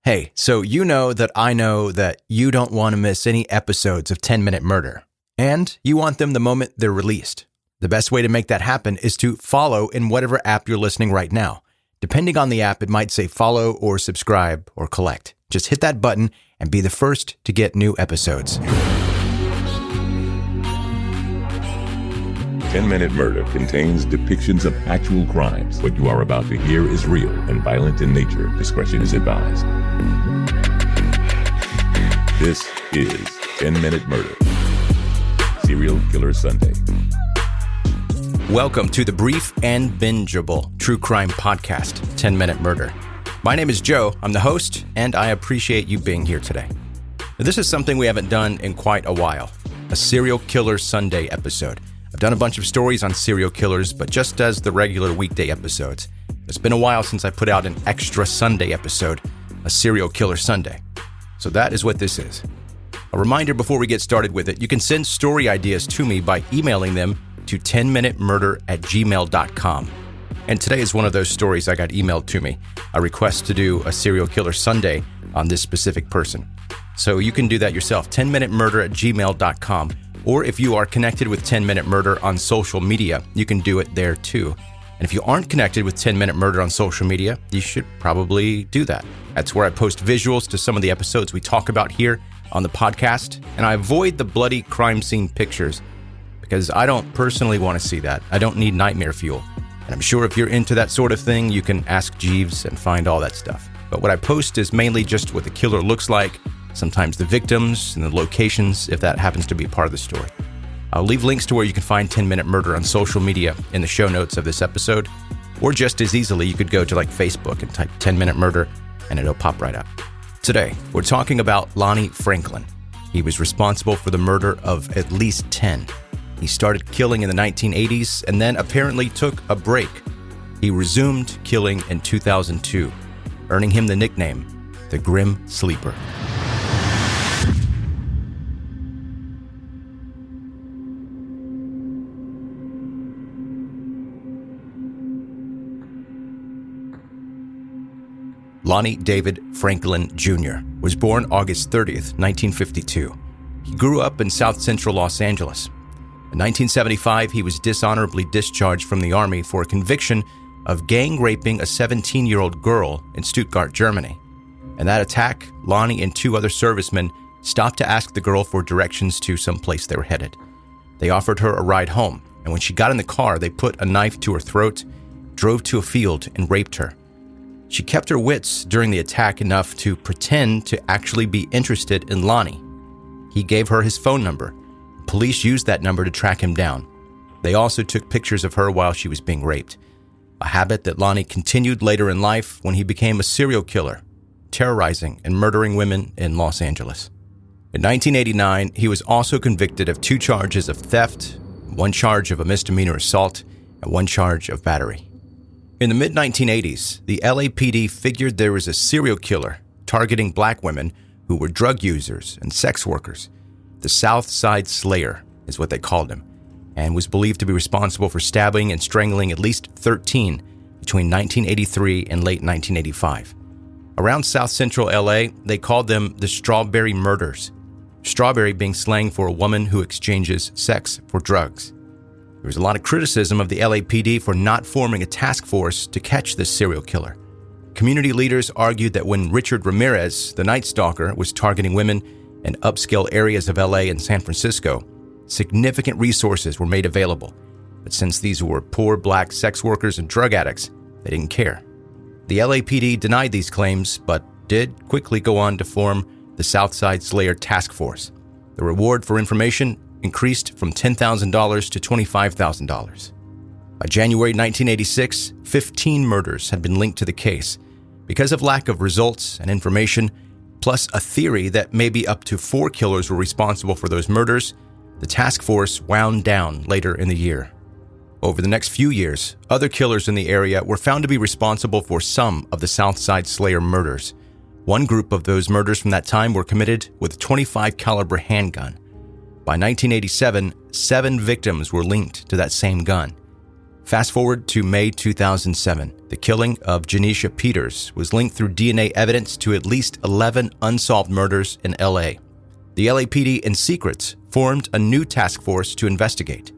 Hey, so you know that I know that you don't want to miss any episodes of 10 Minute Murder, and you want them the moment they're released. The best way to make that happen is to follow in whatever app you're listening right now. Depending on the app, it might say follow or subscribe or collect. Just hit that button and be the first to get new episodes. 10 Minute Murder contains depictions of actual crimes. What you are about to hear is real and violent in nature. Discretion is advised. This is 10 Minute Murder, Serial Killer Sunday. Welcome to the brief and bingeable true crime podcast, 10 Minute Murder. My name is Joe. I'm the host, and I appreciate you being here today. Now, this is something we haven't done in quite a while, a Serial Killer Sunday episode. I've done a bunch of stories on serial killers, but just as the regular weekday episodes. It's been a while since I put out an extra Sunday episode, a Serial Killer Sunday. So that is what this is. A reminder before we get started with it, you can send story ideas to me by emailing them to 10minutemurder@gmail.com. And today is one of those stories I got emailed to me, a request to do a Serial Killer Sunday on this specific person. So you can do that yourself, 10minutemurder@gmail.com. Or if you are connected with 10 Minute Murder on social media, you can do it there too. And if you aren't connected with 10 Minute Murder on social media, you should probably do that. That's where I post visuals to some of the episodes we talk about here on the podcast. And I avoid the bloody crime scene pictures because I don't personally want to see that. I don't need nightmare fuel. And I'm sure if you're into that sort of thing, you can ask Jeeves and find all that stuff. But what I post is mainly just what the killer looks like, sometimes the victims and the locations, if that happens to be part of the story. I'll leave links to where you can find 10 Minute Murder on social media in the show notes of this episode, or just as easily, you could go to Facebook and type 10 Minute Murder, and it'll pop right up. Today, we're talking about Lonnie Franklin. He was responsible for the murder of at least 10. He started killing in the 1980s and then apparently took a break. He resumed killing in 2002, earning him the nickname, the Grim Sleeper. Lonnie David Franklin Jr. was born August 30th, 1952. He grew up in South Central Los Angeles. In 1975, he was dishonorably discharged from the Army for a conviction of gang raping a 17-year-old girl in Stuttgart, Germany. In that attack, Lonnie and two other servicemen stopped to ask the girl for directions to some place they were headed. They offered her a ride home, and when she got in the car, they put a knife to her throat, drove to a field, and raped her. She kept her wits during the attack enough to pretend to actually be interested in Lonnie. He gave her his phone number. Police used that number to track him down. They also took pictures of her while she was being raped, a habit that Lonnie continued later in life when he became a serial killer, terrorizing and murdering women in Los Angeles. In 1989, he was also convicted of 2 charges of theft, 1 charge of a misdemeanor assault, and 1 charge of battery. In the mid-1980s, the LAPD figured there was a serial killer targeting black women who were drug users and sex workers. The South Side Slayer is what they called him, and was believed to be responsible for stabbing and strangling at least 13 between 1983 and late 1985. Around South Central LA, they called them the Strawberry Murders, strawberry being slang for a woman who exchanges sex for drugs. There was a lot of criticism of the LAPD for not forming a task force to catch this serial killer. Community leaders argued that when Richard Ramirez, the Night Stalker, was targeting women in upscale areas of LA and San Francisco, significant resources were made available. But since these were poor black sex workers and drug addicts, they didn't care. The LAPD denied these claims, but did quickly go on to form the Southside Slayer Task Force. The reward for information increased from $10,000 to $25,000. By January 1986, 15 murders had been linked to the case. Because of lack of results and information, plus a theory that maybe up to 4 killers were responsible for those murders, the task force wound down later in the year. Over the next few years, other killers in the area were found to be responsible for some of the Southside Slayer murders. One group of those murders from that time were committed with a .25 caliber handgun. By 1987, 7 victims were linked to that same gun. Fast forward to May 2007. The killing of Janisha Peters was linked through DNA evidence to at least 11 unsolved murders in LA. The LAPD in secret formed a new task force to investigate.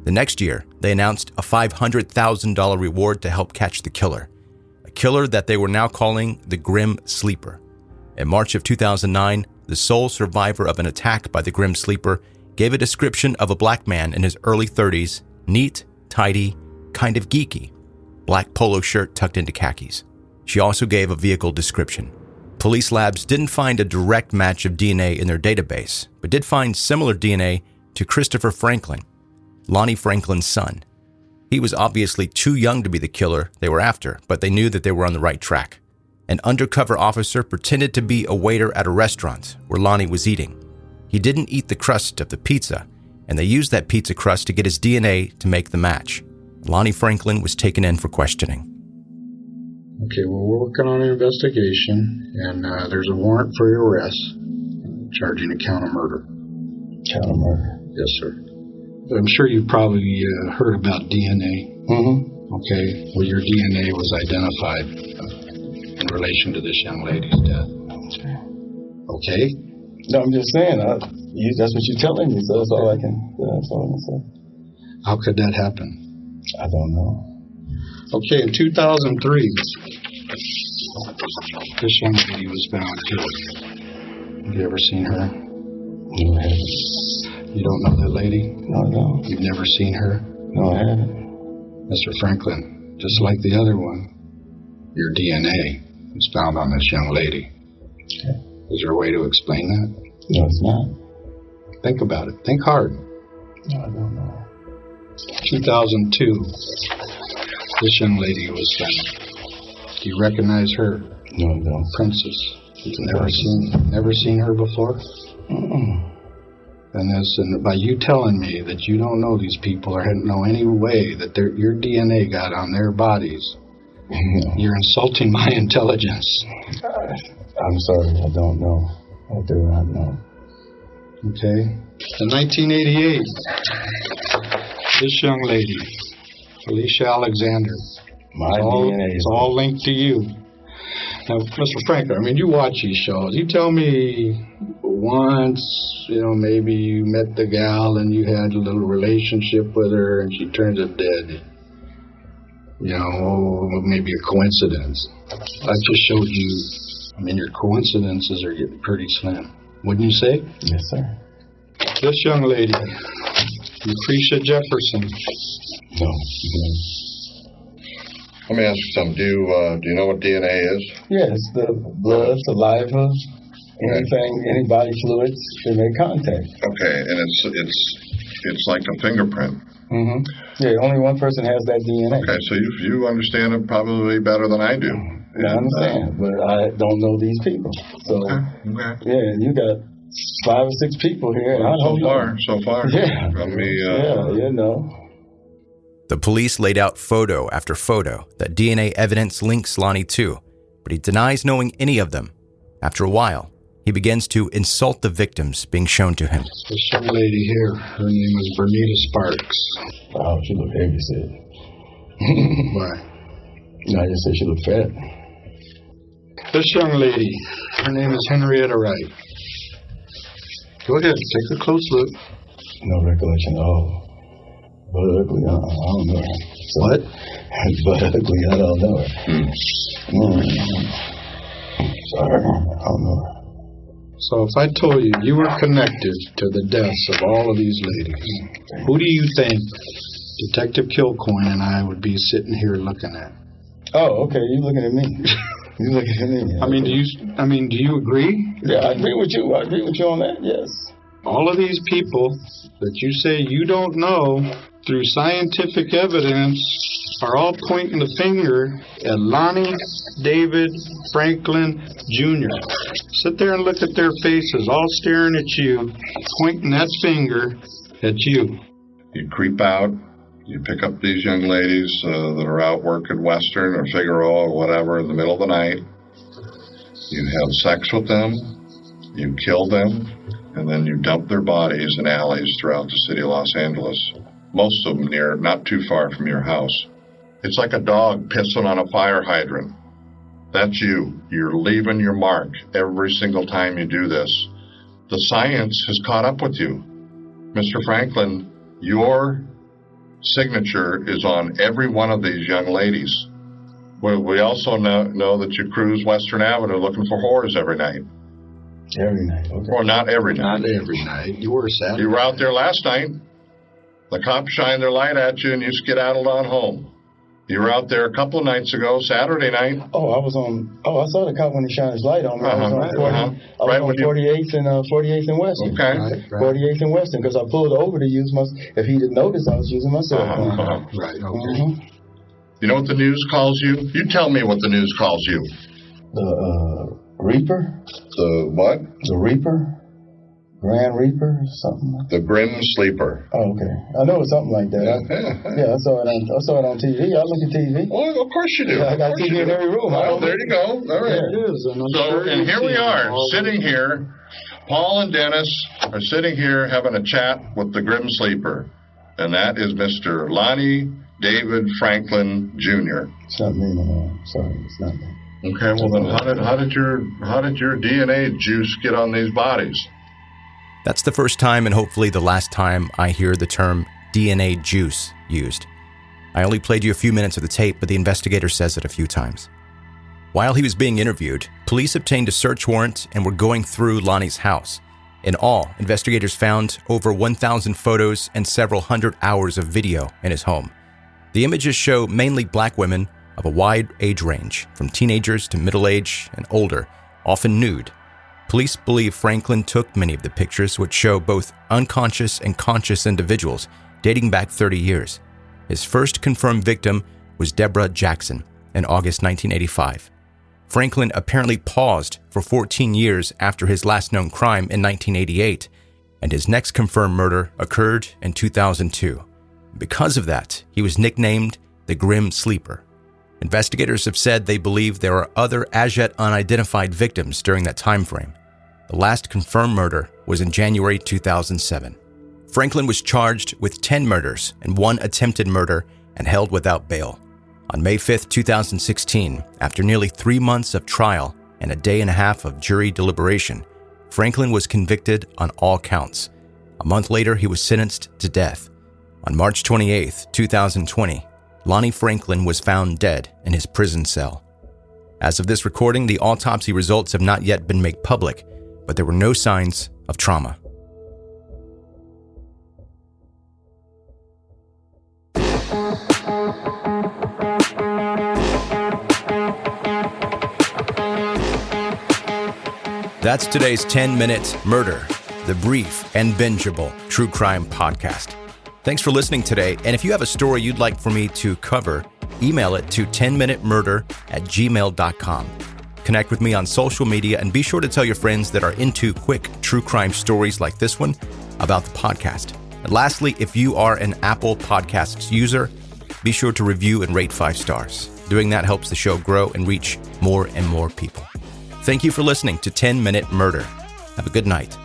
The next year, they announced a $500,000 reward to help catch the killer, a killer that they were now calling the Grim Sleeper. In March of 2009, the sole survivor of an attack by the Grim Sleeper gave a description of a black man in his early 30s, neat, tidy, kind of geeky, black polo shirt tucked into khakis. She also gave a vehicle description. Police labs didn't find a direct match of DNA in their database, but did find similar DNA to Christopher Franklin, Lonnie Franklin's son. He was obviously too young to be the killer they were after, but they knew that they were on the right track. An undercover officer pretended to be a waiter at a restaurant where Lonnie was eating. He didn't eat the crust of the pizza, and they used that pizza crust to get his DNA to make the match. Lonnie Franklin was taken in for questioning. Okay, well, we're working on an investigation, and there's a warrant for your arrest, charging a count of murder. Count of murder? Yes, sir. I'm sure you've probably heard about DNA. Mm-hmm. Okay, well, your DNA was identified in relation to this young lady's death. Okay? No, I'm just saying, that's what you're telling me, so that's all I can say. How could that happen? I don't know. Okay, in 2003, this young lady was found killed. Have you ever seen her? No, I haven't. You don't know that lady? No, I don't. You've never seen her? No, I haven't. Mr. Franklin, just like the other one, your DNA was found on this young lady. Okay. Is there a way to explain that? No, it's not. Think about it. Think hard. No, I don't know. 2002, this young lady was found. Do you recognize her? No, I don't. Princess. You've never seen her before? Mm-mm. And by you telling me that you don't know these people or hadn't know any way that your DNA got on their bodies, you're insulting my intelligence. I'm sorry, I don't know. I do not know. Okay. In 1988, this young lady, Felicia Alexander, it's all linked to you. Now, Mr. Franklin, I mean, you watch these shows. You tell me once, maybe you met the gal and you had a little relationship with her and she turns up dead. Maybe a coincidence. I just showed you, your coincidences are getting pretty slim. Wouldn't you say? Yes, sir. This young lady, Lucretia Jefferson. No. Let me ask you something. Do you know what DNA is? Yeah, it's the blood, saliva, anything, any body fluids that make contact. Okay, and it's like a fingerprint. Mm-hmm. Yeah, only one person has that DNA. Okay, so you understand it probably better than I do. I understand, but I don't know these people. So, yeah, you got 5 or 6 people here, and I don't know. So far. Yeah. From me, The police laid out photo after photo that DNA evidence links Lonnie to, but he denies knowing any of them. After a while, he begins to insult the victims being shown to him. This young lady here, her name is Bernita Sparks. Wow, she looked heavy, said. Why? No, I just said she looked fat. This young lady, her name is Henrietta Wright. Go ahead, take a close look. No recollection at all. But ugly, I don't know her. So, what? But ugly, I don't know her. Sorry, I don't know her. So if I told you were connected to the deaths of all of these ladies, who do you think Detective Kilcoyne and I would be sitting here looking at? Oh, okay, you're looking at me. You're looking at me. Do you agree? Yeah, I agree with you. I agree with you on that, yes. All of these people that you say you don't know, through scientific evidence, are all pointing the finger at Lonnie David Franklin Jr. Sit there and look at their faces, all staring at you, pointing that finger at you. You creep out, you pick up these young ladies that are out working Western or Figueroa or whatever in the middle of the night. You have sex with them, you kill them, and then you dump their bodies in alleys throughout the city of Los Angeles. most of them not too far from your house. It's like a dog pissing on a fire hydrant. That's you. You're leaving your mark every single time you do this. The science has caught up with you. Mr. Franklin, your signature is on every one of these young ladies. We also know that you cruise Western Avenue looking for whores every night. Every night, okay. Or not every night. Not every night. You were Saturday. You were out there last night. The cops shined their light at you and you skedaddled on home. You were out there a couple of nights ago, Saturday night. I saw the cop when he shined his light on me. I was on 48th and 48th and Western. Okay. Right. 48th and Western, because I pulled over to use my, if he didn't notice, I was using my cell phone. Right, okay. Mm-hmm. You know what the news calls you? You tell me what the news calls you. The Reaper? The what? The Reaper? Grand Reaper or something like that? The Grim Sleeper. Oh, okay. I know it's something like that. I saw it on TV. I look at TV. Well, of course you do. I got TV in every room. Well, there you go. All right. It is. And here we are, sitting here. Paul and Dennis are sitting here having a chat with the Grim Sleeper. And that is Mr. Lonnie David Franklin Jr. It's not me, man. Sorry, it's not me. Okay, well then how did your DNA juice get on these bodies? That's the first time and hopefully the last time I hear the term DNA juice used. I only played you a few minutes of the tape, but the investigator says it a few times. While he was being interviewed, police obtained a search warrant and were going through Lonnie's house. In all, investigators found over 1,000 photos and several hundred hours of video in his home. The images show mainly black women of a wide age range, from teenagers to middle age and older, often nude. Police believe Franklin took many of the pictures, which show both unconscious and conscious individuals dating back 30 years. His first confirmed victim was Deborah Jackson in August 1985. Franklin apparently paused for 14 years after his last known crime in 1988, and his next confirmed murder occurred in 2002. Because of that, he was nicknamed the Grim Sleeper. Investigators have said they believe there are other as-yet unidentified victims during that time frame. The last confirmed murder was in January 2007. Franklin was charged with 10 murders and 1 attempted murder and held without bail. On May 5, 2016, after nearly 3 months of trial and a day and a half of jury deliberation, Franklin was convicted on all counts. A month later, he was sentenced to death. On March 28, 2020, Lonnie Franklin was found dead in his prison cell. As of this recording, the autopsy results have not yet been made public, but there were no signs of trauma. That's today's 10-minute Murder, the brief and bingeable true crime podcast. Thanks for listening today, and if you have a story you'd like for me to cover, email it to 10minutemurder@gmail.com. Connect with me on social media, and be sure to tell your friends that are into quick true crime stories like this one about the podcast. And lastly, if you are an Apple Podcasts user, be sure to review and rate 5 stars. Doing that helps the show grow and reach more and more people. Thank you for listening to 10 Minute Murder. Have a good night.